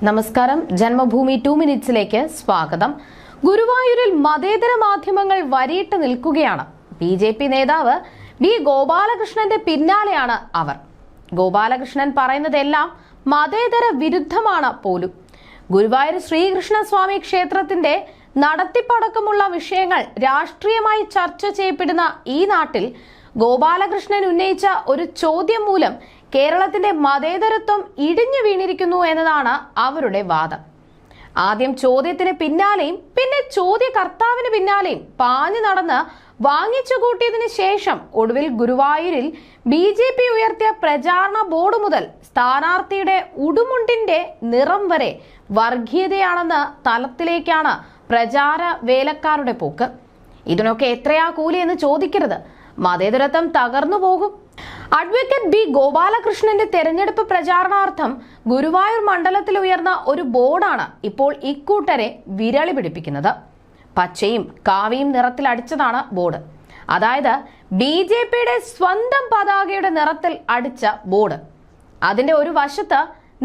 നമസ്കാരം. ജന്മഭൂമി 2 മിനിറ്റ്സിലേക്ക് സ്വാഗതം. ഗുരുവായൂരിൽ മതേതര മാധ്യമങ്ങൾ വരിയിട്ട് നിൽക്കുകയാണ്. ബി.ജെ.പി. നേതാവ് ബി. ഗോപാലകൃഷ്ണന്റെ പിന്നാലെയാണ് അവർ. ഗോപാലകൃഷ്ണൻ പറയുന്നതെല്ലാം മതേതര വിരുദ്ധമാണ് പോലും. ഗുരുവായൂർ ശ്രീകൃഷ്ണസ്വാമി ക്ഷേത്രത്തിന്റെ നടത്തിപ്പടക്കമുള്ള വിഷയങ്ങൾ രാഷ്ട്രീയമായി ചർച്ച ചെയ്യപ്പെടുന്ന ഈ നാട്ടിൽ ഗോപാലകൃഷ്ണൻ ഉന്നയിച്ച ഒരു ചോദ്യം മൂലം കേരളത്തിന്റെ മതേതരത്വം ഇടിഞ്ഞു വീണിരിക്കുന്നു എന്നതാണ് അവരുടെ വാദം. ആദ്യം ചോദ്യത്തിന് പിന്നാലെയും പിന്നെ ചോദ്യകർത്താവിന് പിന്നാലെയും പാഞ്ഞു നടന്ന് വാങ്ങിച്ചു കൂട്ടിയതിനു ശേഷം ഒടുവിൽ ഗുരുവായൂരിൽ ബി.ജെ.പി. ഉയർത്തിയ പ്രചാരണ ബോർഡ് മുതൽ സ്ഥാനാർത്ഥിയുടെ ഉടുമുണ്ടിന്റെ നിറം വരെ വർഗീയതയാണെന്ന തലത്തിലേക്കാണ് പ്രചാര വേലക്കാരുടെ പോക്ക്. ഇതിനൊക്കെ എത്രയാ കൂലി എന്ന് ചോദിക്കരുത്. മതേതരത്വം തകർന്നു പോകും. Advocate B. ഗോപാലകൃഷ്ണന്റെ തെരഞ്ഞെടുപ്പ് പ്രചാരണാർത്ഥം ഗുരുവായൂർ മണ്ഡലത്തിൽ ഉയർന്ന ഒരു ബോർഡാണ് ഇപ്പോൾ ഇക്കൂട്ടരെ വിരളി പിടിപ്പിക്കുന്നത്. പച്ചയും കാവിയും നിറത്തിൽ അടിച്ചതാണ് ബോർഡ്. അതായത് ബി.ജെ.പിയുടെ സ്വന്തം പതാകയുടെ നിറത്തിൽ അടിച്ച ബോർഡ്. അതിന്റെ ഒരു വശത്ത്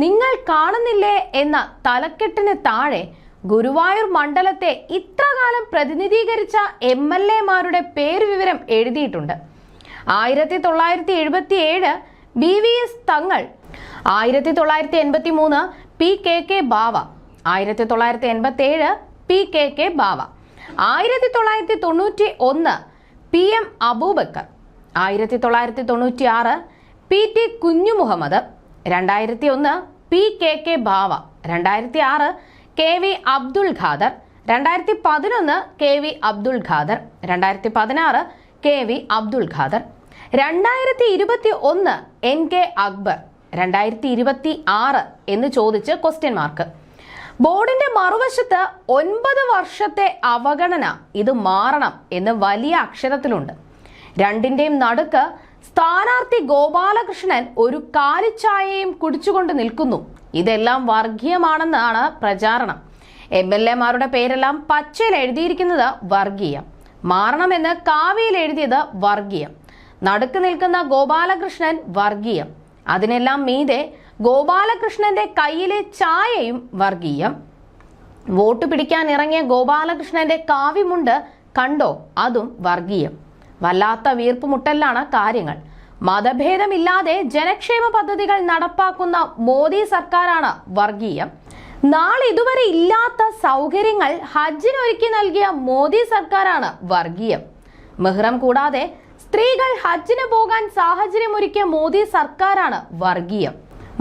നിങ്ങൾ കാണുന്നില്ലേ എന്ന തലക്കെട്ടിന് താഴെ ഗുരുവായൂർ മണ്ഡലത്തെ ഇത്രകാലം പ്രതിനിധീകരിച്ച എം.എൽ.എമാരുടെ പേരുവിവരം എഴുതിയിട്ടുണ്ട്. 1977 BVS തങ്ങൾ, 1983 PKK ബാവ, 1987 PKK ബാവ, 1991 PM Abubakar, 1996 PT Kunjumuhammad, 2001 PKK ബാവ, 2006 KV Abdul Khader, 2011 KV Abdul Khader, 2016 KV Abdul Khader, 2021 NK Akbar, 2026 എന്ന് ചോദിച്ച് ക്വസ്റ്റ്യൻ മാർക്ക്. ബോർഡിന്റെ മറുവശത്ത് 9 വർഷത്തെ അവഗണന, ഇത് മാറണം എന്ന് വലിയ അക്ഷരത്തിലുണ്ട്. രണ്ടിന്റെയും നടുക്ക് സ്ഥാനാർത്ഥി ഗോപാലകൃഷ്ണൻ ഒരു കാലിച്ചായയും കുടിച്ചുകൊണ്ട് നിൽക്കുന്നു. ഇതെല്ലാം വർഗീയമാണെന്നാണ് പ്രചാരണം. എം.എൽ.എമാരുടെ പേരെല്ലാം പച്ചയിൽ എഴുതിയിരിക്കുന്നത് വർഗീയം, മാറണമെന്ന് കാവിയിൽ എഴുതിയത് വർഗീയം. നടുക്ക് നിൽക്കുന്ന ഗോപാലകൃഷ്ണൻ വർഗീയം. അതിനെല്ലാം മീതെ ഗോപാലകൃഷ്ണന്റെ കയ്യിലെ ചായയും വർഗീയം. വോട്ട് പിടിക്കാൻ ഇറങ്ങിയ ഗോപാലകൃഷ്ണന്റെ കാവിമുണ്ട് കണ്ടോ, അതും വർഗീയം. വല്ലാത്ത വീർപ്പുമുട്ടലാണ് കാര്യങ്ങൾ. മതഭേദമില്ലാതെ ജനക്ഷേമ പദ്ധതികൾ നടപ്പാക്കുന്ന മോദി സർക്കാരാണ് വർഗീയം. നാളിതുവരെ ഇല്ലാത്ത സൗകര്യങ്ങൾ ഹജ്ജിനൊരുക്കി നൽകിയ മോദി സർക്കാരാണ് വർഗീയം. മെഹ്റം കൂടാതെ സ്ത്രീകൾ ഹജ്ജിന് പോകാൻ സാഹചര്യമൊരുക്കിയ മോദി സർക്കാരാണ് വർഗീയം.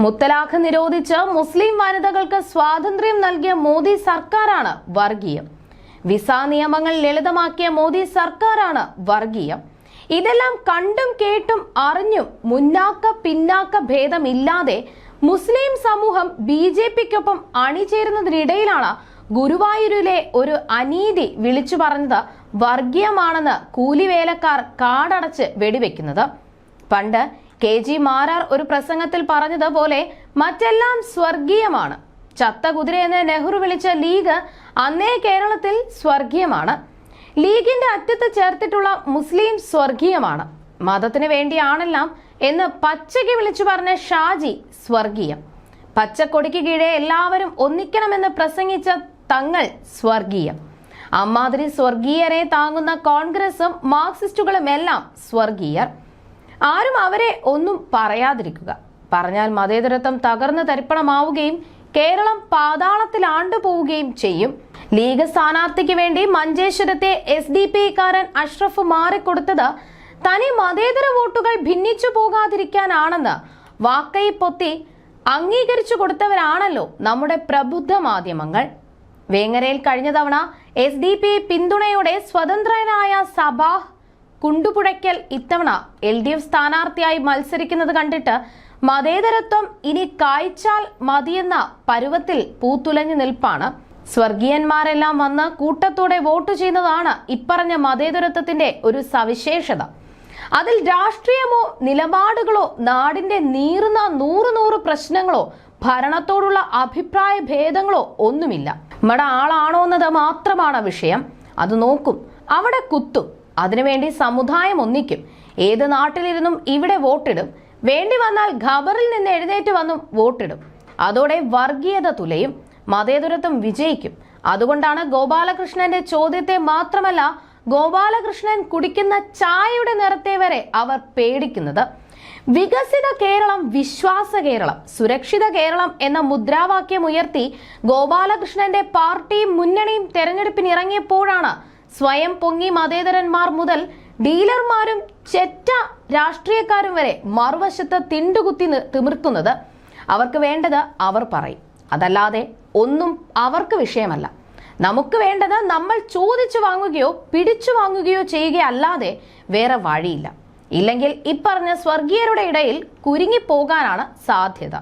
മുത്തലാഖ് നിരോധിച്ച് മുസ്ലിം വനിതകൾക്ക് സ്വാതന്ത്ര്യം നൽകിയ മോദി സർക്കാരാണ് വർഗീയം. വിസ നിയമങ്ങൾ ലളിതമാക്കിയ മോദി സർക്കാരാണ് വർഗീയം. ഇതെല്ലാം കണ്ടും കേട്ടും അറിഞ്ഞും മുന്നാക്ക പിന്നാക്ക ഭേദമില്ലാതെ മുസ്ലിം സമൂഹം ബി.ജെ.പിക്കൊപ്പം അണിചേരുന്നതിനിടയിലാണ് ഗുരുവായൂരിലെ ഒരു അനീതി വിളിച്ചു പറഞ്ഞത് വർഗീയമാണെന്ന് കൂലിവേലക്കാർ കാടടച്ച് വെടിവെക്കുന്നത്. പണ്ട് KG മാരാർ ഒരു പ്രസംഗത്തിൽ പറഞ്ഞതുപോലെ മറ്റെല്ലാം സ്വർഗീയമാണ്. ചത്ത കുതിരയെന്ന് നെഹ്റു വിളിച്ച ലീഗ് അന്നേ കേരളത്തിൽ സ്വർഗീയമാണ്. ലീഗിന്റെ അറ്റത്ത് ചേർത്തിട്ടുള്ള മുസ്ലിം സ്വർഗീയമാണ്. മതത്തിന് വേണ്ടിയാണെല്ലാം എന്ന് പച്ചയ്ക്ക് വിളിച്ചു പറഞ്ഞ ഷാജി സ്വർഗീയം. പച്ചക്കൊടിക്ക് കീഴെ എല്ലാവരും ഒന്നിക്കണമെന്ന് പ്രസംഗിച്ച തങ്ങൾ സ്വർഗീയം. അമ്മാതിരി സ്വർഗീയരെ താങ്ങുന്ന കോൺഗ്രസും മാർക്സിസ്റ്റുകളും എല്ലാം സ്വർഗീയർ. ആരും അവരെ ഒന്നും പറയാതിരിക്കുക. പറഞ്ഞാൽ മതേതരത്വം തകർന്ന് തരിപ്പണമാവുകയും കേരളം പാതാളത്തിലാണ്ടുപോവുകയും ചെയ്യും. ലീഗ് സ്ഥാനാർത്ഥിക്ക് വേണ്ടി മഞ്ചേശ്വരത്തെ SDP-കാരൻ അഷ്റഫ് മാറിക്കൊടുത്തത് തനി മതേതര വോട്ടുകൾ ഭിന്നിച്ചു പോകാതിരിക്കാനാണെന്ന് വാക്കൈ പൊത്തി അംഗീകരിച്ചു കൊടുത്തവരാണല്ലോ നമ്മുടെ പ്രബുദ്ധ മാധ്യമങ്ങൾ. വേങ്ങരയിൽ കഴിഞ്ഞ തവണ SDP പിന്തുണയോടെ സ്വതന്ത്രനായ സബാഹ് കുണ്ടുപുഴയ്ക്കൽ ഇത്തവണ LDF സ്ഥാനാർത്ഥിയായി മത്സരിക്കുന്നത് കണ്ടിട്ട് മതേതരത്വം ഇനി കായ്ച്ചാൽ മതിയെന്ന പരുവത്തിൽ പൂത്തുലഞ്ഞു നിൽപ്പാണ്. സ്വർഗീയന്മാരെല്ലാം വന്ന് കൂട്ടത്തോടെ വോട്ട് ചെയ്യുന്നതാണ് ഇപ്പറഞ്ഞ മതേതരത്വത്തിന്റെ ഒരു സവിശേഷത. അതിൽ രാഷ്ട്രീയമോ നിലപാടുകളോ നാടിന്റെ നീറുന്ന നൂറ് പ്രശ്നങ്ങളോ ഭരണത്തോടുള്ള അഭിപ്രായ ഭേദങ്ങളോ ഒന്നുമില്ല. നമ്മുടെ ആളാണോ എന്നത് മാത്രമാണ് വിഷയം. അത് നോക്കും, അവിടെ കുത്തും. അതിനുവേണ്ടി സമുദായം ഒന്നിക്കും. ഏത് നാട്ടിലിരുന്നും ഇവിടെ വോട്ടിടും. വേണ്ടി വന്നാൽ ഖബറിൽ നിന്ന് എഴുന്നേറ്റ് വന്നും വോട്ടിടും. അതോടെ വർഗീയത തുലയും, മതേതരത്വം വിജയിക്കും. അതുകൊണ്ടാണ് ഗോപാലകൃഷ്ണന്റെ ചോദ്യത്തെ മാത്രമല്ല, ഗോപാലകൃഷ്ണൻ കുടിക്കുന്ന ചായയുടെ നിറത്തെ വരെ അവർ പേടിക്കുന്നത്. വികസിത കേരളം, വിശ്വാസ കേരളം, സുരക്ഷിത കേരളം എന്ന മുദ്രാവാക്യം ഉയർത്തി ഗോപാലകൃഷ്ണന്റെ പാർട്ടിയും മുന്നണിയും തെരഞ്ഞെടുപ്പിനിറങ്ങിയപ്പോഴാണ് സ്വയം പൊങ്ങി മതേതരന്മാർ മുതൽ ഡീലർമാരും ചെറ്റ രാഷ്ട്രീയക്കാരും വരെ മറുവശത്ത് തിണ്ടുകുത്തി തിമിർക്കുന്നത്. അവർക്ക് വേണ്ടത് അവർ പറയും, അതല്ലാതെ ഒന്നും അവർക്ക് വിഷയമല്ല. നമുക്ക് വേണ്ടത് നമ്മൾ ചോദിച്ചു വാങ്ങുകയോ പിടിച്ചു വാങ്ങുകയോ ചെയ്യുകയല്ലാതെ വേറെ വഴിയില്ല. ഇല്ലെങ്കിൽ ഇപ്പറഞ്ഞ സ്വർഗീയരുടെ ഇടയിൽ കുരുങ്ങിപ്പോകാനാണ് സാധ്യത.